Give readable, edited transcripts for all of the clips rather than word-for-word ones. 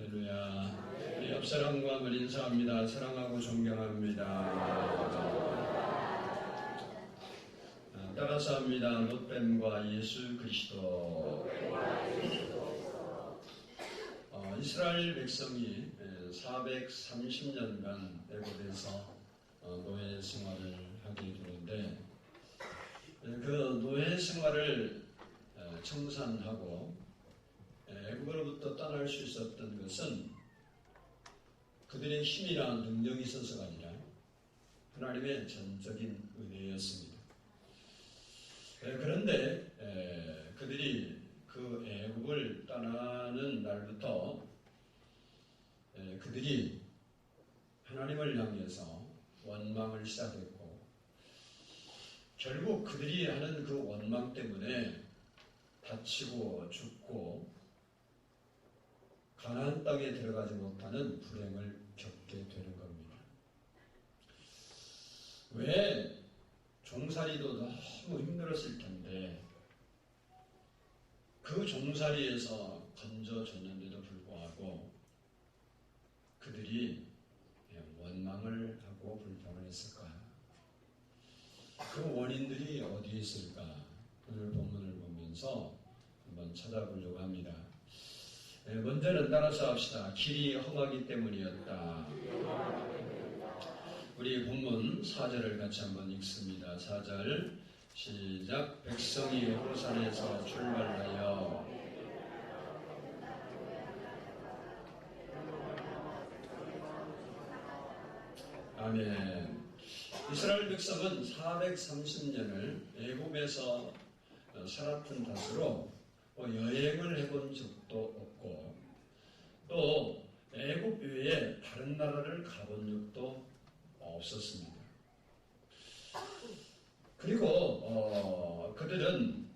할렐루야. 우리 옆 사람과 인사합니다. 사랑하고 존경합니다. 따라서 합니다. 못뱀과 예수 그리스도. 이스라엘 백성이 430년간 애굽에서 노예 생활을 하게 되는데, 그 노예 생활을 청산하고 애굽으로부터 떠날 수 있었던 것은 그들의 힘이나 능력이 있어서가 아니라 하나님의 전적인 은혜였습니다. 그런데 그들이 그 애굽을 떠나는 날부터 그들이 하나님을 향해서 원망을 시작했고, 결국 그들이 하는 그 원망 때문에 다치고 죽고 가나안 땅에 들어가지 못하는 불행을 겪게 되는 겁니다. 왜? 종살이도 너무 힘들었을 텐데 그 종살이에서 건져줬는데도 불구하고 그들이 원망을 하고 불평을 했을까? 그 원인들이 어디에 있을까? 오늘 본문을 보면서 한번 찾아보려고 합니다. 먼저는 따라서 합시다. 길이 험하기 때문이었다. 우리 본문 4절을 같이 한번 읽습니다. 4절 시작. 백성이 호산에서 출발하여 아멘. 이스라엘 백성은 430년을 애굽에서 살았던 탓으로 여행을 해본 적도 없고 또 애굽 외에 다른 나라를 가본 적도 없었습니다. 그리고 그들은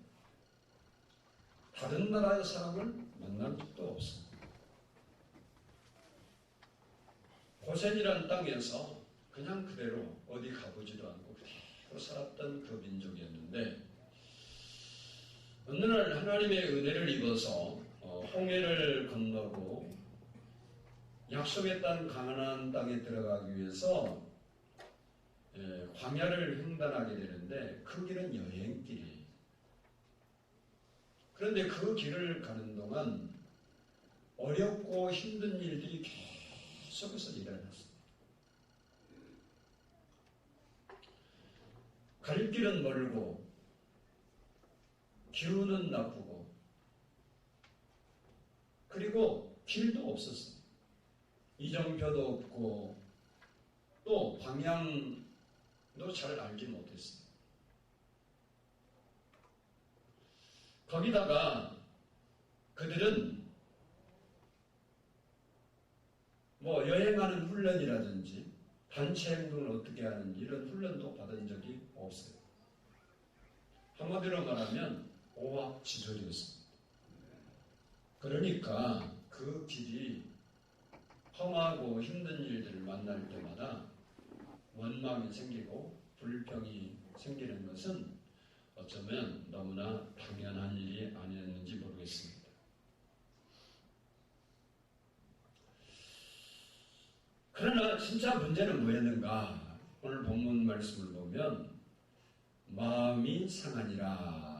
다른 나라의 사람을 만난 적도 없습니다. 고센이라는 땅에서 그냥 그대로 어디 가보지도 않고 그대로 살았던 그 민족이었는데, 어느 날 하나님의 은혜를 입어서 홍해를 건너고 약속의 땅 가나안 땅에 들어가기 위해서 광야를 횡단하게 되는데 그 길은 여행길이에요. 그런데 그 길을 가는 동안 어렵고 힘든 일들이 계속해서 일어났습니다. 갈 길은 멀고 기후는 나쁘고 그리고 길도 없었어요. 이정표도 없고 또 방향도 잘 알지 못했어요. 거기다가 그들은 여행하는 훈련이라든지 단체 행동을 어떻게 하는지 이런 훈련도 받은 적이 없어요. 한마디로 말하면 오합지졸이었습니다. 그러니까 그 길이 험하고 힘든 일들을 만날 때마다 원망이 생기고 불평이 생기는 것은 어쩌면 너무나 당연한 일이 아니었는지 모르겠습니다. 그러나 진짜 문제는 뭐였는가? 오늘 본문 말씀을 보면 마음이 상하니라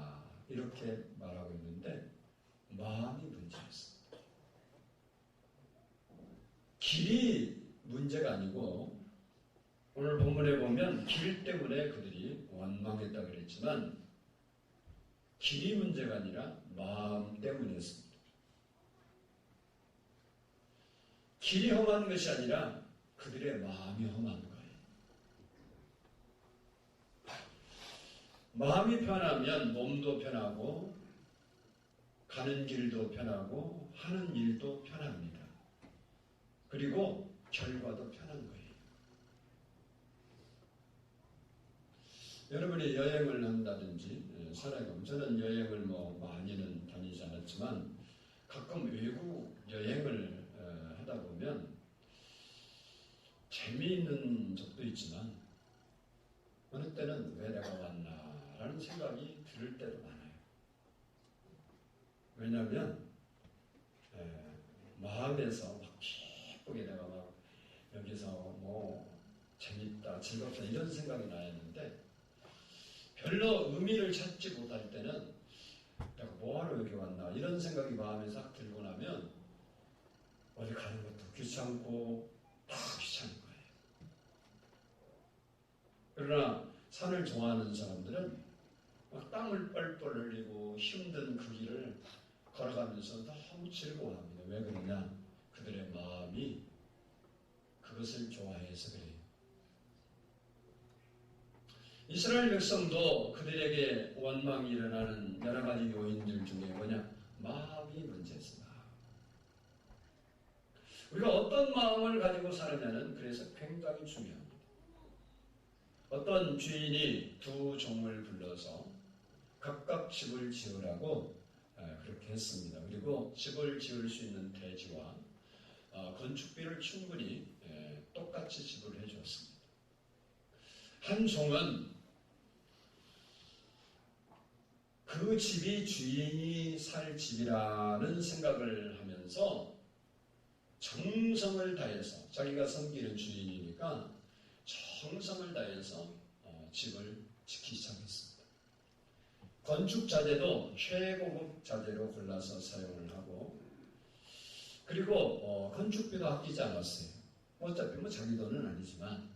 이렇게 말하고 있는데 마음이 문제였습니다. 길이 문제가 아니고 오늘 본문에 보면 길 때문에 그들이 원망했다고 그랬지만 길이 문제가 아니라 마음 때문이었습니다. 길이 험한 것이 아니라 그들의 마음이 험한 거예요. 마음이 편하면 몸도 편하고 가는 길도 편하고 하는 일도 편합니다. 그리고 결과도 편한 거예요. 여러분이 여행을 한다든지 살아가면, 저는 여행을 많이는 다니지 않았지만 가끔 외국 여행을 하다 보면 재미있는 적도 있지만 어느 때는 왜 내가 왔나라는 생각이 들 때도 많아요. 왜냐하면 마음에서 막 기쁘게 내가 막 여기서 뭐 재밌다, 즐겁다 이런 생각이 나였는데 별로 의미를 찾지 못할 때는 내가 뭐하러 여기 왔나 이런 생각이 마음에 싹 들고 나면 어디 가는 것도 귀찮고 다 귀찮은 거예요. 그러나 산을 좋아하는 사람들은 막 땀을 뻘뻘 흘리고 힘든 그 길을 걸어가면서 너무 즐거워합니다. 왜 그러냐? 그들의 마음이 그것을 좋아해서 그래요. 이스라엘 백성도 그들에게 원망이 일어나는 여러 가지 요인들 중에 뭐냐? 마음이 문제였습니다. 우리가 어떤 마음을 가지고 사느냐는 그래서 굉장히 중요합니다. 어떤 주인이 두 종을 불러서 각각 집을 지으라고 그렇게 했습니다. 그리고 집을 지을 수 있는 대지와 건축비를 충분히 똑같이 지불을 해주었습니다. 한 종은 그 집이 주인이 살 집이라는 생각을 하면서 정성을 다해서 자기가 섬기는 주인이니까 정성을 다해서 집을 짓기 시작했습니다. 건축 자재도 최고급 자재로 골라서 사용을 하고 그리고 건축비도 아끼지 않았어요. 어차피 뭐 자기 돈은 아니지만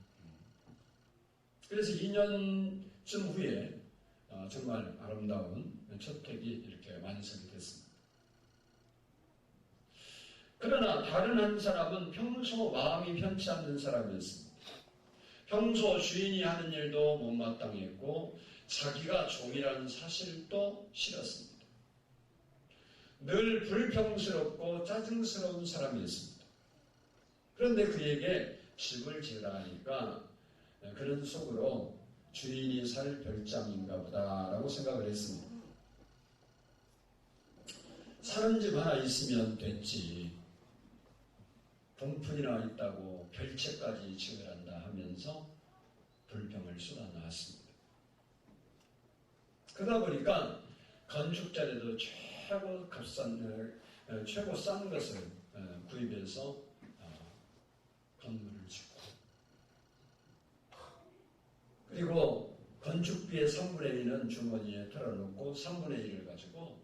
그래서 2년쯤 후에 정말 아름다운 저택이 이렇게 완성이 됐습니다. 그러나 다른 한 사람은 평소 마음이 편치 않는 사람이었습니다. 평소 주인이 하는 일도 못마땅했고 자기가 종이라는 사실도 싫었습니다. 늘 불평스럽고 짜증스러운 사람이었습니다. 그런데 그에게 집을 지으라 하니까 그는 속으로 주인이 살 별장인가 보다라고 생각을 했습니다. 사는 집 하나 있으면 됐지. 돈푼이나 있다고 별채까지 지으란다 하면서 불평을 쏟아놨습니다. 그러다 보니까 건축자재도 최고 싼 것을 구입해서 건물을 짓고 그리고 건축비의 3분의 1은 주머니에 털어놓고 3분의 1을 가지고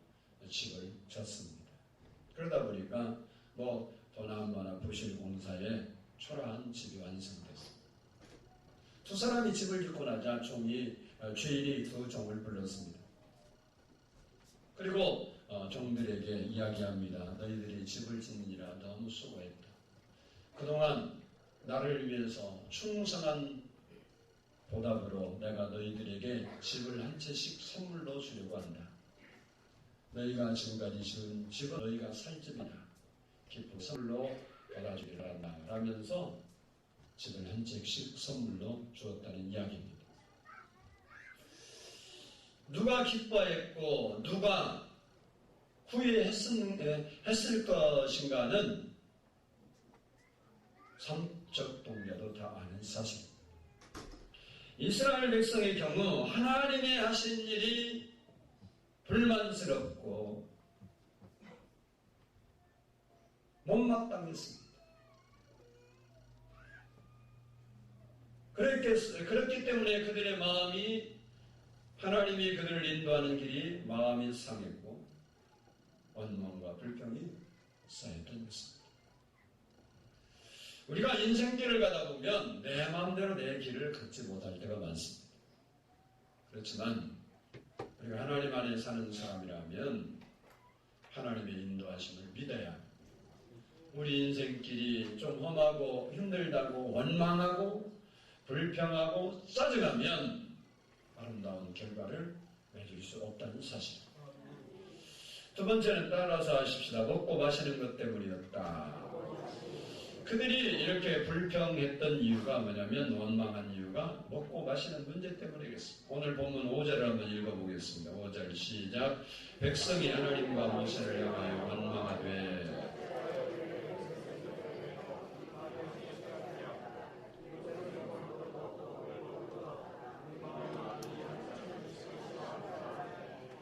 집을 졌습니다. 그러다 보니까 도나마나 부실 공사에 초라한 집이 완성됐습니다. 두 사람이 집을 짓고 나자 주인이 두 종을 불렀습니다. 그리고 종들에게 이야기합니다. 너희들이 집을 짓느니라 너무 수고했다. 그동안 나를 위해서 충성한 보답으로 내가 너희들에게 집을 한 채씩 선물로 주려고 한다. 너희가 지금까지 지은 집은 너희가 살 집이다. 기쁜 선물로 받아주리라 한다. 라면서 집을 한 채씩 선물로 주었다는 이야기입니다. 누가 기뻐했고 누가 후회했을 것인가는 삼적 동료도 다 아는 사실입니다. 이스라엘 백성의 경우 하나님이 하신 일이 불만스럽고 못마땅했습니다. 그렇기 때문에 그들의 마음이 하나님이 그들을 인도하는 길이 마음이 상했고 원망과 불평이 쌓였던 것입니다. 우리가 인생길을 가다 보면 내 마음대로 내 길을 걷지 못할 때가 많습니다. 그렇지만 우리가 하나님 안에 사는 사람이라면 하나님의 인도하심을 믿어야 합니다. 우리 인생길이 좀 험하고 힘들다고 원망하고 불평하고 짜증하면 아름다운 결과를 맺을 수 없다는 사실. 두 번째는 따라서 하십시다. 먹고 마시는 것 때문이었다. 그들이 이렇게 불평했던 이유가 뭐냐면 원망한 이유가 먹고 마시는 문제 때문이겠습니다. 오늘 본문 5절을 한번 읽어보겠습니다. 5절 시작. 백성이 하나님과 모세를 향하여 원망하되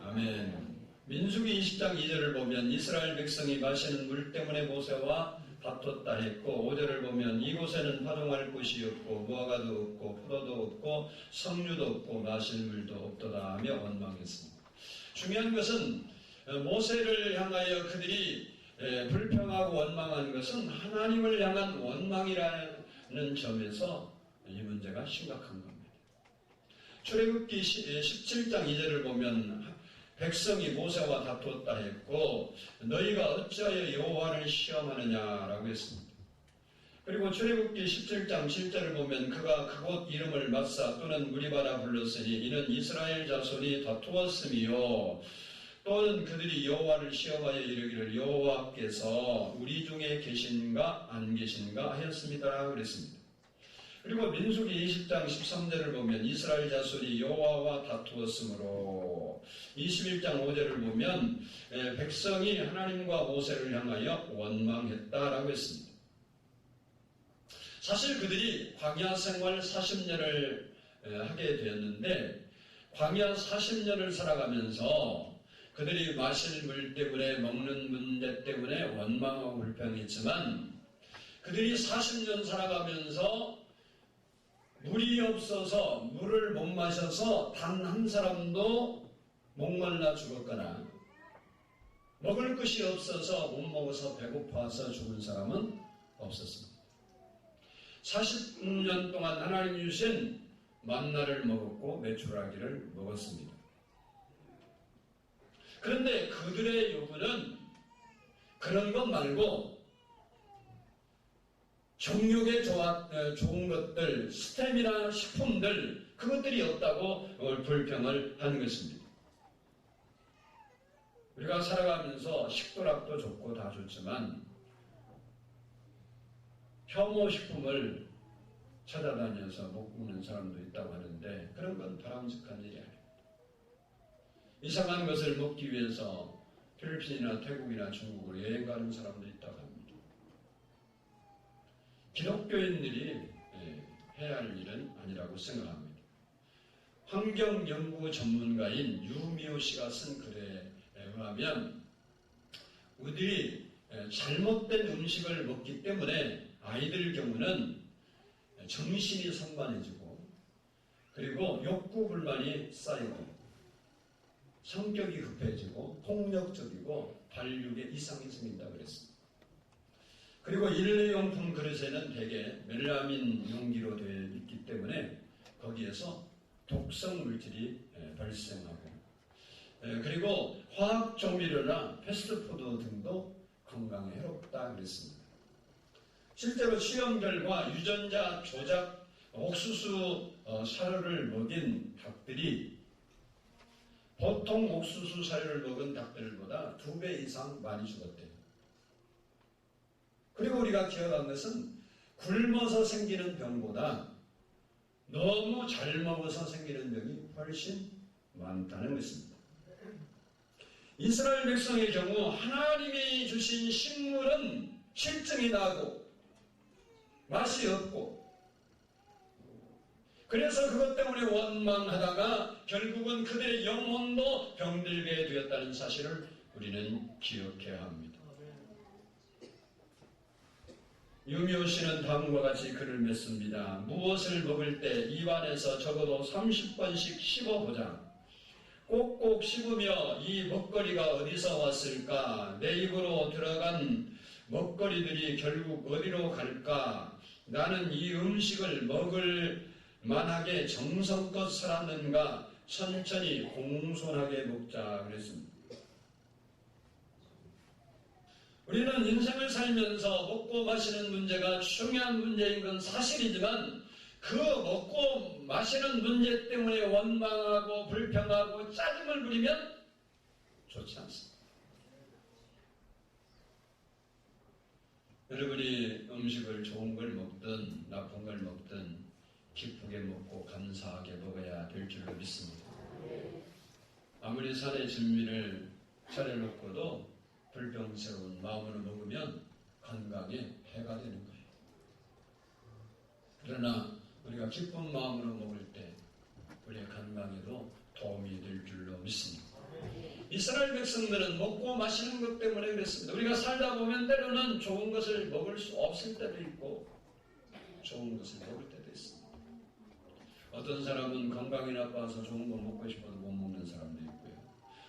아멘. 민수기 20장 2절을 보면 이스라엘 백성이 마시는 물 때문에 모세와 다퉜다 했고 5절을 보면 이곳에는 파종할 곳이 없고 무화과도 없고 포도도 없고 석류도 없고 마실 물도 없도다 하며 원망했습니다. 중요한 것은 모세를 향하여 그들이 불평하고 원망한 것은 하나님을 향한 원망이라는 점에서 이 문제가 심각한 겁니다. 출애굽기 17장 2절을 보면 백성이 모세와 다투었다 했고 너희가 어찌하여 여호와를 시험하느냐라고 했습니다. 그리고 출애굽기 17장 7절을 보면 그가 그곳 이름을 마사 또는 무리바라 불렀으니 이는 이스라엘 자손이 다투었으며 또는 그들이 여호와를 시험하여 이르기를 여호와께서 우리 중에 계신가 안 계신가 하였습니다 그랬습니다. 그리고 민수기 20장 13절을 보면 이스라엘 자손이 여호와와 다투었으므로 21장 5절을 보면 백성이 하나님과 모세를 향하여 원망했다라고 했습니다. 사실 그들이 광야 생활 40년을 하게 되었는데 광야 40년을 살아가면서 그들이 마실 물 때문에 먹는 문제 때문에 원망하고 불평했지만 그들이 40년 살아가면서 물이 없어서 물을 못 마셔서 단 한 사람도 목말라 죽었거나 먹을 것이 없어서 못 먹어서 배고파서 죽은 사람은 없었습니다. 40년 동안 하나님 주신 만나를 먹었고 메추라기를 먹었습니다. 그런데 그들의 요구는 그런 것 말고 정력에 좋은 것들, 스템이나 식품들 그것들이 없다고 불평을 하는 것입니다. 우리가 살아가면서 식도락도 좋고 다 좋지만 혐오식품을 찾아다녀서 먹는 사람도 있다고 하는데 그런 건 바람직한 일이 아닙니다. 이상한 것을 먹기 위해서 필리핀이나 태국이나 중국으로 여행 가는 사람도 있다고 합니다. 기독교인들이 해야 할 일은 아니라고 생각합니다. 환경연구 전문가인 유미호 씨가 쓴 글에 의하면 우리들이 잘못된 음식을 먹기 때문에 아이들 경우는 정신이 산만해지고 그리고 욕구 불만이 쌓이고 성격이 급해지고 폭력적이고 발육에 이상이 생긴다 그랬습니다. 그리고 일회용품 그릇에는 대개 멜라민 용기로 되어 있기 때문에 거기에서 독성 물질이 발생하고 그리고 화학 조미료나 패스트푸드 등도 건강에 해롭다 그랬습니다. 실제로 시험 결과 유전자 조작 옥수수 사료를 먹인 닭들이 보통 옥수수 사료를 먹은 닭들보다 2배 이상 많이 죽었대요. 그리고 우리가 기억한 것은 굶어서 생기는 병보다 너무 잘 먹어서 생기는 병이 훨씬 많다는 것입니다. 이스라엘 백성의 경우 하나님이 주신 식물은 실증이 나고 맛이 없고 그래서 그것 때문에 원망하다가 결국은 그들의 영혼도 병들게 되었다는 사실을 우리는 기억해야 합니다. 유미호 씨는 다음과 같이 글을 맺습니다. 무엇을 먹을 때 입안에서 적어도 30번씩 씹어보자. 꼭꼭 씹으며 이 먹거리가 어디서 왔을까? 내 입으로 들어간 먹거리들이 결국 어디로 갈까? 나는 이 음식을 먹을 만하게 정성껏 살았는가? 천천히 공손하게 먹자 그랬습니다. 우리는 인생을 살면서 먹고 마시는 문제가 중요한 문제인 건 사실이지만 그 먹고 마시는 문제 때문에 원망하고 불평하고 짜증을 부리면 좋지 않습니다. 여러분이 음식을 좋은 걸 먹든 나쁜 걸 먹든 기쁘게 먹고 감사하게 먹어야 될 줄로 믿습니다. 아무리 산의 진미를 차려놓고도 불평스러운 마음으로 먹으면 건강에 해가 되는 거예요. 그러나 우리가 기쁜 마음으로 먹을 때 우리의 건강에도 도움이 될 줄로 믿습니다. 이스라엘 백성들은 먹고 마시는 것 때문에 그랬습니다. 우리가 살다 보면 때로는 좋은 것을 먹을 수 없을 때도 있고 좋은 것을 먹을 때도 있습니다. 어떤 사람은 건강이 나빠서 좋은 거 먹고 싶어도 못 먹는 사람도 있고요.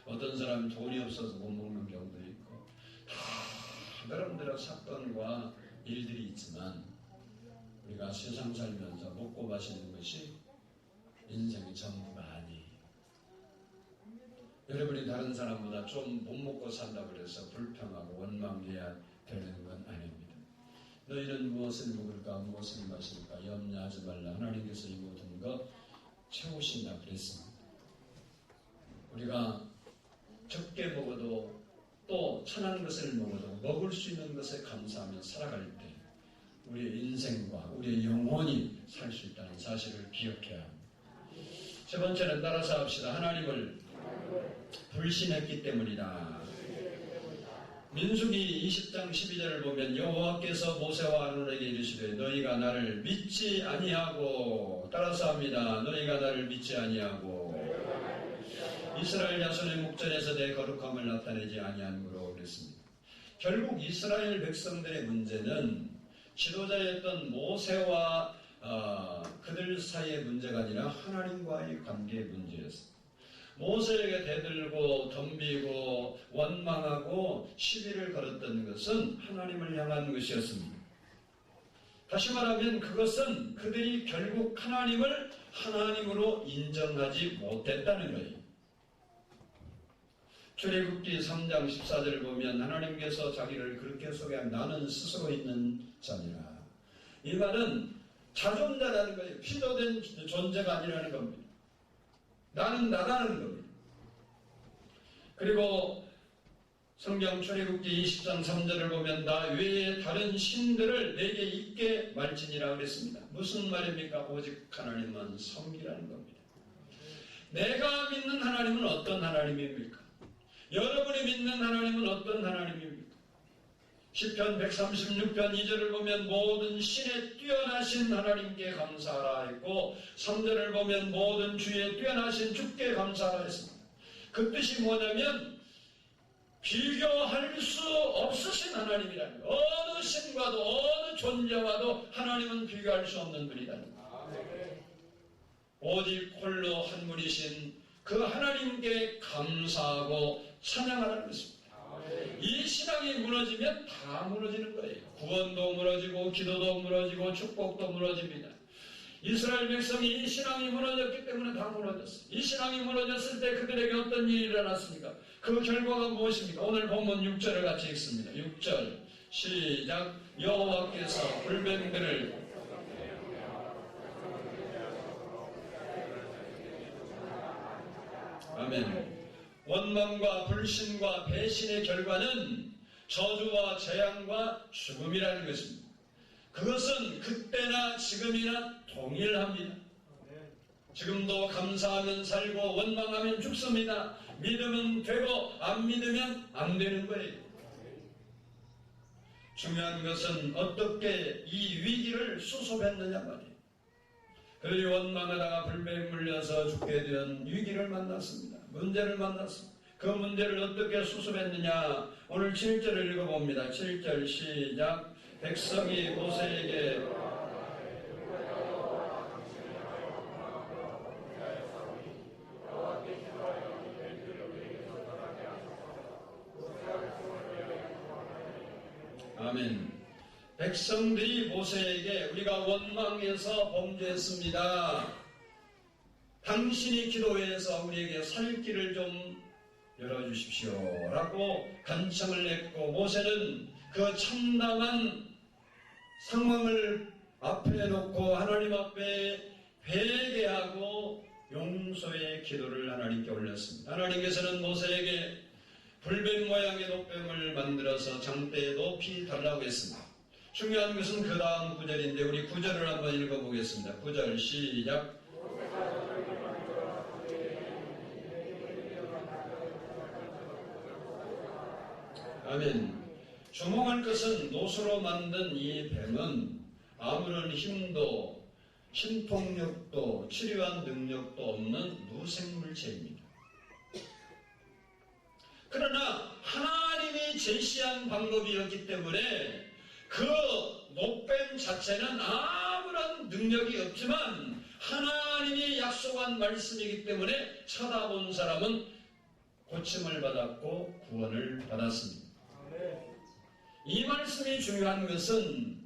어떤 사람은 돈이 없어서 못 먹는 경우도 있고 다 나름대로 사건과 일들이 있지만 우리가 세상 살면서 먹고 마시는 것이 인생의 전부가 아니에요. 여러분이 다른 사람보다 좀 못 먹고 산다고 해서 불평하고 원망해야 되는 건 아닙니다. 너희는 무엇을 먹을까 무엇을 마실까 염려하지 말라. 하나님께서 이 모든 것 채우신다 그랬습니다. 우리가 적게 먹어도 또 천한 것을 먹어도 먹을 수 있는 것에 감사하며 살아갈 때 우리의 인생과 우리의 영혼이 살 수 있다는 사실을 기억해야 합니다. 세 번째는 따라서 합시다. 하나님을 불신했기 때문이다. 민수기 20장 12절을 보면 여호와께서 모세와 아론에게 이르시되 너희가 나를 믿지 아니하고 따라서 합니다. 너희가 나를 믿지 아니하고 이스라엘 자손의 목전에서 내 거룩함을 나타내지 아니하므로 그랬습니다. 결국 이스라엘 백성들의 문제는 지도자였던 모세와 그들 사이의 문제가 아니라 하나님과의 관계의 문제였습니다. 모세에게 대들고 덤비고 원망하고 시비를 걸었던 것은 하나님을 향한 것이었습니다. 다시 말하면 그것은 그들이 결국 하나님을 하나님으로 인정하지 못했다는 거예요. 출애굽기 3장 14절을 보면 하나님께서 자기를 그렇게 소개한 나는 스스로 있는 자니라. 이 말은 자존자라는 거예요. 피조된 존재가 아니라는 겁니다. 나는 나라는 겁니다. 그리고 성경 출애굽기 20장 3절을 보면 나 외에 다른 신들을 내게 있게 말지니라 그랬습니다. 무슨 말입니까? 오직 하나님만 섬기라는 겁니다. 내가 믿는 하나님은 어떤 하나님입니까? 여러분이 믿는 하나님은 어떤 하나님입니까? 시편 136편 2절을 보면 모든 신에 뛰어나신 하나님께 감사하라 했고 3절을 보면 모든 주에 뛰어나신 주께 감사하라 했습니다. 그 뜻이 뭐냐면 비교할 수 없으신 하나님이라는 거예요. 어느 신과도 어느 존재와도 하나님은 비교할 수 없는 분이라는 거예요. 오직 홀로 한 분이신 그 하나님께 감사하고 찬양하라는 것입니다. 이 신앙이 무너지면 다 무너지는 거예요. 구원도 무너지고 기도도 무너지고 축복도 무너집니다. 이스라엘 백성이 이 신앙이 무너졌기 때문에 다 무너졌어요. 이 신앙이 무너졌을 때 그들에게 어떤 일이 일어났습니까? 그 결과가 무엇입니까? 오늘 본문 6절을 같이 읽습니다. 6절 시작. 여호와께서 불뱀들을 아멘. 원망과 불신과 배신의 결과는 저주와 재앙과 죽음이라는 것입니다. 그것은 그때나 지금이나 동일합니다. 지금도 감사하면 살고 원망하면 죽습니다. 믿으면 되고 안 믿으면 안 되는 거예요. 중요한 것은 어떻게 이 위기를 수습했느냐 말이에요. 그들이 원망하다가 불뱀에 물려서 죽게 된 위기를 만났습니다. 문제를 만났습니다. 그 문제를 어떻게 수습했느냐 오늘 7절을 읽어봅니다. 7절 시작. 백성이 모세에게 아멘. 백성들이 모세에게 우리가 원망해서 범죄했습니다. 당신이 기도해서 우리에게 살 길을 좀 열어주십시오 라고 간청을 했고 모세는 그 참담한 상황을 앞에 놓고 하나님 앞에 회개하고 용서의 기도를 하나님께 올렸습니다. 하나님께서는 모세에게 불뱀 모양의 노뱀을 만들어서 장대에 높이 달라고 했습니다. 중요한 것은 그 다음 구절인데 우리 구절을 한번 읽어보겠습니다. 9절 시작. 아멘. 주목할 것은 노수로 만든 이 뱀은 아무런 힘도 신통력도 치료한 능력도 없는 무생물체입니다. 그러나 하나님이 제시한 방법이었기 때문에 그 노뱀 자체는 아무런 능력이 없지만 하나님이 약속한 말씀이기 때문에 쳐다본 사람은 고침을 받았고 구원을 받았습니다. 이 말씀이 중요한 것은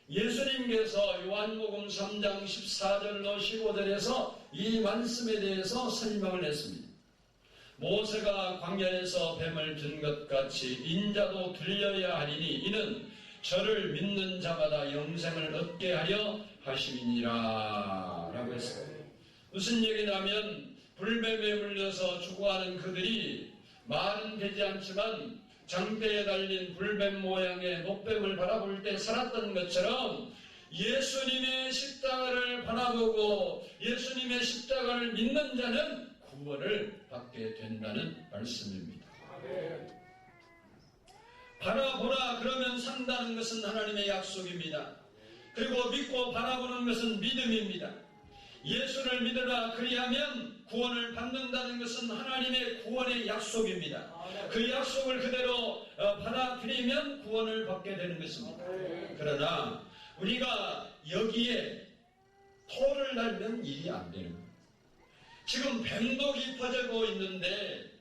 예수님께서 요한복음 3장 14절로 15절에서 이 말씀에 대해서 설명을 했습니다. 모세가 광야에서 뱀을 든 것 같이 인자도 들려야 하리니 이는 저를 믿는 자마다 영생을 얻게 하려 하심이니라 라고 했습니다. 무슨 얘기냐면 불뱀에 물려서 죽어가는 그들이 말은 되지 않지만 장대에 달린 불뱀 모양의 노뱀을 바라볼 때 살았던 것처럼 예수님의 십자가를 바라보고 예수님의 십자가를 믿는 자는 구원을 받게 된다는 말씀입니다. 바라보라 그러면 산다는 것은 하나님의 약속입니다. 그리고 믿고 바라보는 것은 믿음입니다. 예수를 믿으라 그리하면 구원을 받는다는 것은 하나님의 구원의 약속입니다. 그 약속을 그대로 받아들이면 구원을 받게 되는 것입니다. 그러나 우리가 여기에 토를 달면 일이 안 되는 거예요. 지금 뱀도 깊어지고 있는데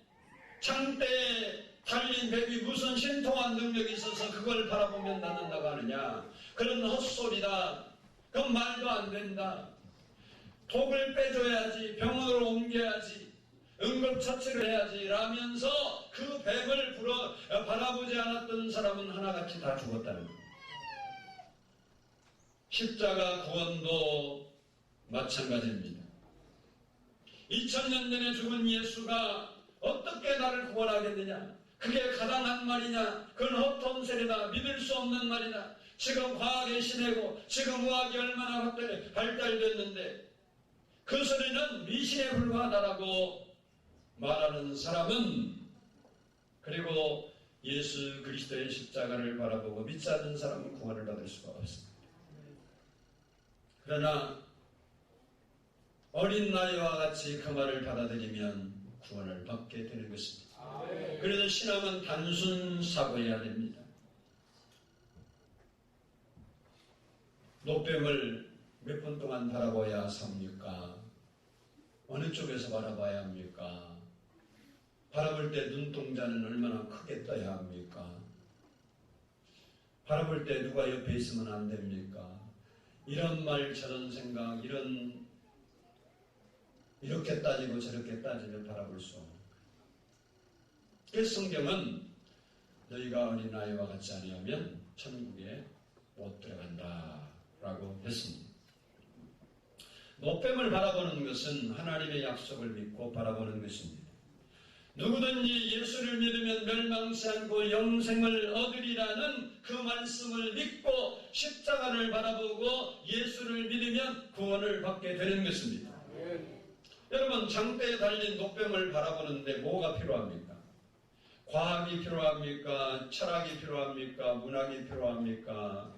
장대에 달린 뱀이 무슨 신통한 능력이 있어서 그걸 바라보면 낫는다고 하느냐. 그런 헛소리다. 그건 말도 안 된다. 독을 빼줘야지, 병원으로 옮겨야지, 응급처치를 해야지 라면서 그 뱀을 바라보지 않았던 사람은 하나같이 다 죽었다는 거예요. 십자가 구원도 마찬가지입니다. 2000년 전에 죽은 예수가 어떻게 나를 구원하겠느냐? 그게 가당한 말이냐? 그건 헛통설이다. 믿을 수 없는 말이다. 지금 과학의 시대고 지금 의학이 얼마나 발달됐는데 그 소리는 미신에 불과하다라고 말하는 사람은 그리고 예수 그리스도의 십자가를 바라보고 믿지 않는 사람은 구원을 받을 수가 없습니다. 그러나 어린 나이와 같이 그 말을 받아들이면 구원을 받게 되는 것입니다. 그래서 신앙은 단순 사고해야 됩니다. 노뱀을 몇 분 동안 바라봐야 삽니까? 어느 쪽에서 바라봐야 합니까? 바라볼 때 눈동자는 얼마나 크게 떠야 합니까? 바라볼 때 누가 옆에 있으면 안 됩니까? 이런 말 저런 생각 이렇게 따지고 저렇게 따지며 바라볼 수 없는 거예요. 그래서 성경은 너희가 어린아이와 같지 아니하면 천국에 못 들어간다 라고 했습니다. 노뱀을 바라보는 것은 하나님의 약속을 믿고 바라보는 것입니다. 누구든지 예수를 믿으면 멸망치 않고 영생을 얻으리라는 그 말씀을 믿고 십자가를 바라보고 예수를 믿으면 구원을 받게 되는 것입니다. 여러분 장대에 달린 노뱀을 바라보는데 뭐가 필요합니까? 과학이 필요합니까? 철학이 필요합니까? 문학이 필요합니까?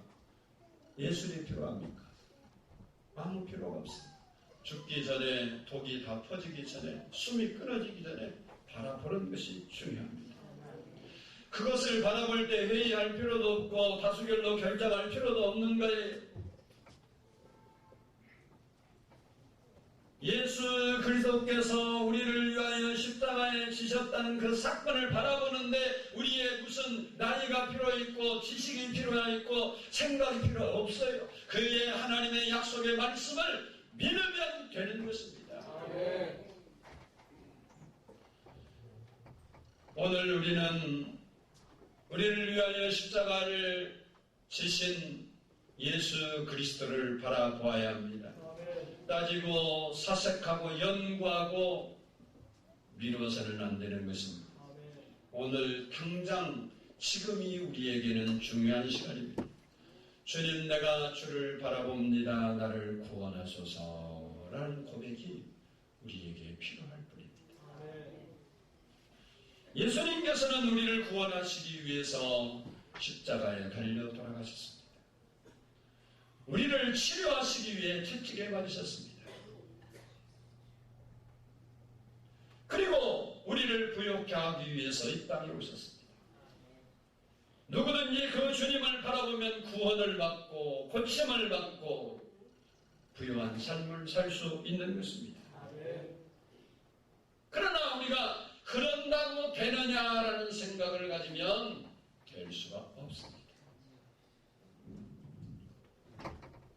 예술이 필요합니까? 아무 필요가 없습니다. 죽기 전에 독이 다 퍼지기 전에 숨이 끊어지기 전에 바라보는 것이 중요합니다. 그것을 바라볼 때 회의할 필요도 없고 다수결로 결정할 필요도 없는 거예요. 예수 그리스도께서 우리를 위하여 십자가에 지셨다는 그 사건을 바라보는데 우리의 무슨 나이가 필요있고 지식이 필요있고 생각이 필요 없어요. 그의 하나님의 약속의 말씀을 믿으면 되는 것입니다. 오늘 우리는 우리를 위하여 십자가를 지신 예수 그리스도를 바라보아야 합니다. 따지고 사색하고 연구하고 미뤄서는 안 되는 것입니다. 오늘 당장 지금이 우리에게는 중요한 시간입니다. 주님 내가 주를 바라봅니다. 나를 구원하소서라는 고백이 우리에게 필요할 뿐입니다. 예수님께서는 우리를 구원하시기 위해서 십자가에 달려 돌아가셨습니다. 우리를 치료하시기 위해 채찍에 맞으셨습니다. 그리고 우리를 부욕케 하기 위해서 이 땅에 오셨습니다. 누구든지 그 주님을 바라보면 구원을 받고 고침을 받고 부유한 삶을 살 수 있는 것입니다. 그러나 우리가 그런다고 되느냐라는 생각을 가지면 될 수가 없습니다.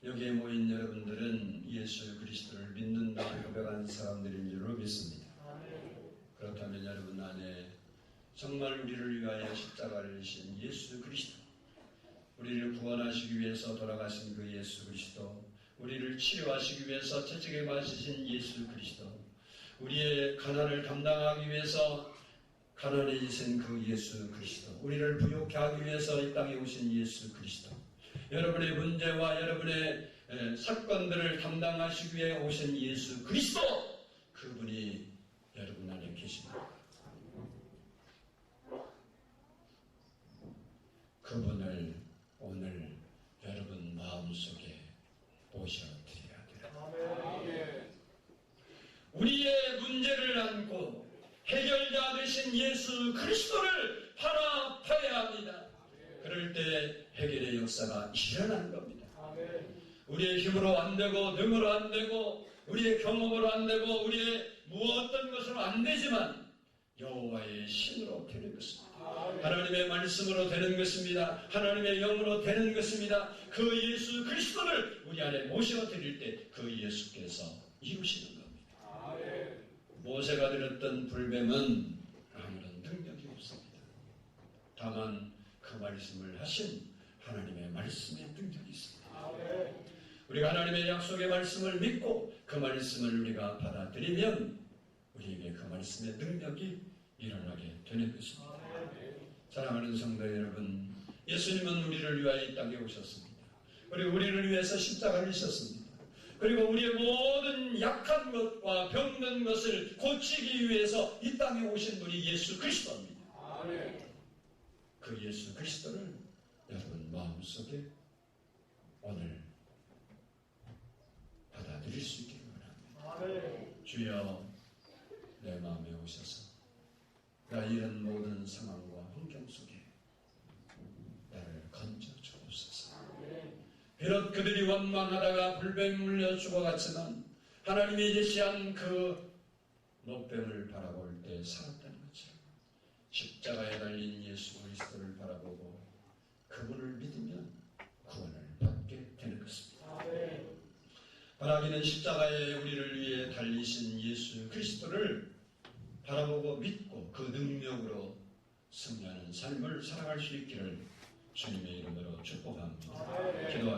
여기에 모인 여러분들은 예수 그리스도를 믿는다 고백한 사람들인 줄로 믿습니다. 그렇다면 여러분 안에 정말 우리를 위하여 십자가를 지신 예수 그리스도, 우리를 구원하시기 위해서 돌아가신 그 예수 그리스도, 우리를 치료하시기 위해서 채찍에 맞으신 예수 그리스도, 우리의 가난을 감당하기 위해서 가난해지신 그 예수 그리스도, 우리를 부욕케 하기 위해서 이 땅에 오신 예수 그리스도, 여러분의 문제와 여러분의 사건들을 감당하시기 위해 오신 예수 그리스도, 그분이 여러분 안에 계십니다. 그분을 오늘 여러분 마음속에 모셔드려야 돼요. 우리의 문제를 안고 해결자 되신 예수 그리스도를 바라봐야 합니다. 그럴 때 해결의 역사가 일어난 겁니다. 우리의 힘으로 안 되고 능으로 안 되고 우리의 경험으로 안 되고 우리의 무엇던 것으로 안 되지만 여호와의 신으로 되는 것입니다. 하나님의 말씀으로 되는 것입니다. 하나님의 영으로 되는 것입니다. 그 예수 그리스도를 우리 안에 모셔드릴 때 그 예수께서 이루시는 겁니다. 모세가 드렸던 불뱀은 아무런 능력이 없습니다. 다만 그 말씀을 하신 하나님의 말씀의 능력이 있습니다. 우리가 하나님의 약속의 말씀을 믿고 그 말씀을 우리가 받아들이면 우리에게 그 말씀의 능력이 일어나게 되는 것입니다. 사랑하는 성도 여러분, 예수님은 우리를 위하여 이 땅에 오셨습니다. 그리고 우리를 위해서 십자가를 지셨습니다. 그리고 우리의 모든 약한 것과 병든 것을 고치기 위해서 이 땅에 오신 분이 예수 그리스도입니다. 그 예수 그리스도를 여러분 마음속에 오늘 받아들일 수 있기를 원합니다. 주여 내 마음에 오셔서 나 이런 모든 상황과 환경 속에 나를 건져 주옵소서. 비록 그들이 원망하다가 불뱀 물려 죽어갔지만 하나님이 제시한 그 목뱀을 바라볼 때 살았다는 것처럼 십자가에 달린 예수 그리스도를 바라보고 그분을 믿으면 구원을 받게 되는 것입니다. 바라기는 십자가에 우리를 위해 달리신 예수 그리스도를 바라보고 믿고 그 능력으로 승리하는 삶을 살아갈 수 있기를 주님의 이름으로 축복합니다. 기도하겠습니다.